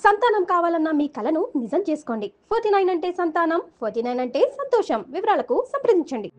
సంతానం కావాలన్న మీ కలను నిజం చేసుకోండి. 49 అంటే సంతానం, 49 అంటే సంతోషం. వివరాలకు సంప్రదించండి.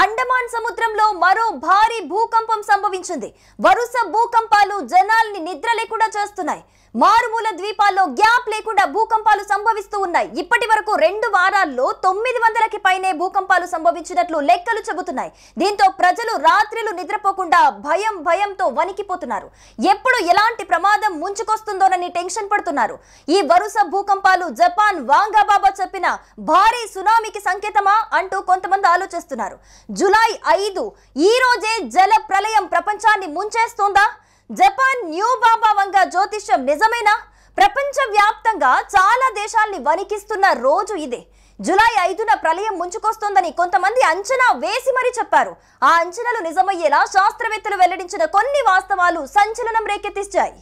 అండమాన్ సముద్రంలో మరో భారీ భూకంపం సంభవించింది. వరుస భూకంపాలు జనాల్ని నిద్ర లేకుండా చేస్తున్నాయి. మారుమూల ద్వీపాల్లో గ్యాప్ లేకుండా భూకంపాలు సంభవిస్తూ ఉన్నాయి. ఇప్పటి వరకు 2 వారాల్లో 900కి పైనే భూకంపాలు సంభవించినట్లు లెక్కలు చెబుతున్నాయి. దీంతో ప్రజలు రాత్రులు నిద్రపోకుండా భయంతో వణికిపోతున్నారు. ఎప్పుడు ఎలాంటి ప్రమాదం ముంచుకొస్తుందోనని టెన్షన్ పడుతున్నారు. ఈ వరుస భూకంపాలు జపాన్ వాంగాబాబా చెప్పిన భారీ సునామీకి సంకేతమా అంటూ కొంతమంది ఆలోచిస్తున్నారు. జూలై 5 ఈ రోజే జల ప్రళయం ప్రపంచాన్ని ముంచేస్తోందా? జపాన్ న్యూ బాబా వంగ జ్యోతిష్యం నిజమేనా? ప్రపంచ వ్యాప్తంగా చాలా దేశాల్ని వణికిస్తున్న రోజు ఇదే. జూలై 5న ప్రళయం ముంచుకొస్తోందని కొంతమంది అంచనా వేసి మరీ చెప్పారు. ఆ అంచనాలు నిజమయ్యేలా శాస్త్రవేత్తలు వెల్లడించిన కొన్ని వాస్తవాలు సంచలనం రేకెత్తించాయి.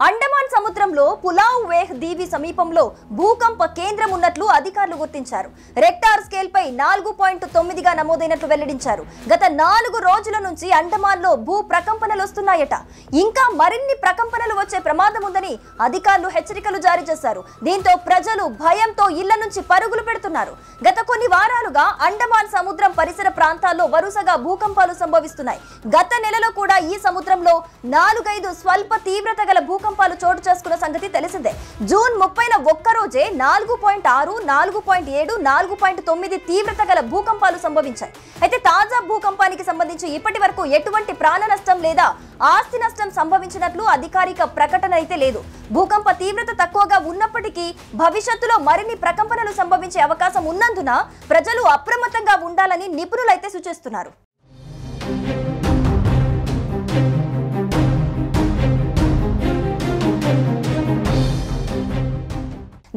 అండమాన్ సముద్రంలో పులావ్ వేహ్ దీవి సమీపంలో భూకంప కేంద్రం ఉన్నట్లు అధికారులు గుర్తించారు. రెక్టార్ స్కేల్ పై 4.9గా నమోదైనట్లు వెల్లడించారు. గత 4 రోజుల నుంచి అండమాన్ లో భూ ప్రకంపనలు వస్తున్నాయట. ఇంకా మరిన్ని ప్రకంపనలు వచ్చే ప్రమాదం ఉందని అధికారులు హెచ్చరికలు జారీ చేశారు. దీంతో ప్రజలు భయంతో ఇళ్ల నుంచి పరుగులు పెడుతున్నారు. గత కొన్ని వారాలుగా అండమాన్ సముద్రం పరిసర ప్రాంతాల్లో వరుసగా భూకంపాలు సంభవిస్తున్నాయి. గత నెలలో కూడా ఈ సముద్రంలో 4-5 స్వల్ప తీవ్రత గల భూకంపాలు చోటు చేసుకున్న సంగతి తెలిసిందే. జూన్ 30న ఒక్కరోజే 4.6, 4.7, 4.9 తీవ్రత గల భూకంపాలు సంభవించాయి. అయితే తాజా భూకంపానికి సంబంధించి ఇప్పటి వరకు ఎటువంటి ప్రాణ నష్టం లేదా ఆస్తి నష్టం సంభవించినట్లు అధికారిక ప్రకటన అయితే లేదు. భూకంప తీవ్రత తక్కువగా ఉన్నప్పటికీ భవిష్యత్తులో మరిన్ని ప్రకంపనలు సంభవించే అవకాశం ఉన్నందున ప్రజలు అప్రమత్తంగా ఉండాలని నిపుణులైతే సూచిస్తున్నారు.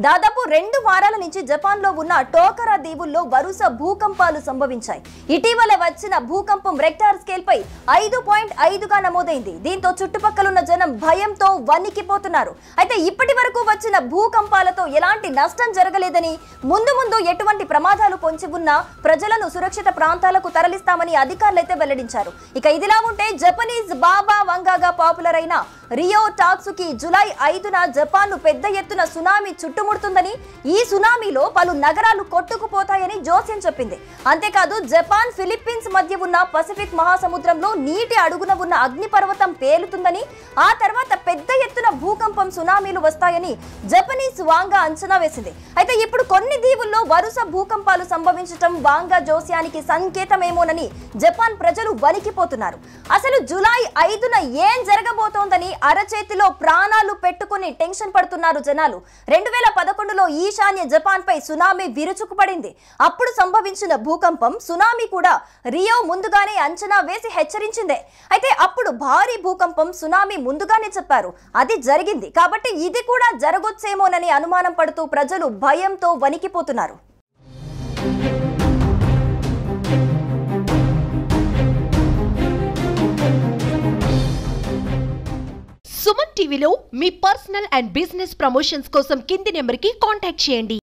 దాదాపు 2 వారాల నుంచి జపాన్ లో ఉన్న టోకరా దీవుల్లో వరుస భూకంపాలు సంభవించాయి. ఇటీవల వచ్చిన భూకంపం రెక్టార్ స్కేల్ పై 5.5గా నమోదైంది. దీంతో చుట్టుపక్కలున్న జనం భయంతో వణికిపోతున్నారు. అయితే ఇప్పటి వరకు వచ్చిన భూకంపాలతో ఎలాంటి నష్టం జరగలేదని, ముందు ఎటువంటి ప్రమాదాలు పొంచి ఉన్నా ప్రజలను సురక్షిత ప్రాంతాలకు తరలిస్తామని అధికారులైతే వెల్లడించారు. ఇక ఇదిలా ఉంటే జపనీస్ బాబా వంగాగా పాపులర్ అయిన రియో టాక్సుకి జూలై 5న జపాన్ను పెద్ద ఎత్తున సునామీ చుట్టుముడుతుందని, ఈ సునామీలో పలు నగరాలు కొట్టుకుపోతాయని జోస్యం చెప్పింది. అంతేకాదు జపాన్ ఫిలిప్పీన్స్ మధ్య ఉన్న పసిఫిక్ మహాసముద్రంలో నీటి అడుగున ఉన్న అగ్నిపర్వతం పేలుతుందని, ఆ తర్వాత పెద్ద ఎత్తున భూకంపం సునామీలు వస్తాయని జపనీస్ వాంగా అంచనా వేసింది. అయితే ఇప్పుడు కొన్ని దీవుల్లో వరుస భూకంపాలు సంభవించడం వాంగా జోస్యానికి సంకేతమేమోనని జపాన్ ప్రజలు వణికిపోతున్నారు. అసలు జూలై 5న ఏం జరగబోతోందని అరచేతిలో ప్రాణాలు పెట్టుకుని టెన్షన్ పడుతున్నారు జనాలు. 2011లో ఈశాన్య జపాన్ పై సునామీ విరుచుకుపడింది. అప్పుడు సంభవించిన భూకంపం సునామీ కూడా రియో ముందుగానే అంచనా వేసి హెచ్చరించిందే. అయితే అప్పుడు భారీ భూకంపం సునామీ ముందుగానే చెప్పారు. అది జరిగింది కాబట్టి ఇది కూడా జరగొచ్చేమోనని అనుమానం పడుతూ ప్రజలు భయంతో వణికిపోతున్నారు. సుమన్ టీవీలో మీ పర్సనల్ అండ్ బిజినెస్ ప్రమోషన్స్ కోసం కింది నెంబర్కి కాంటాక్ట్ చేయండి.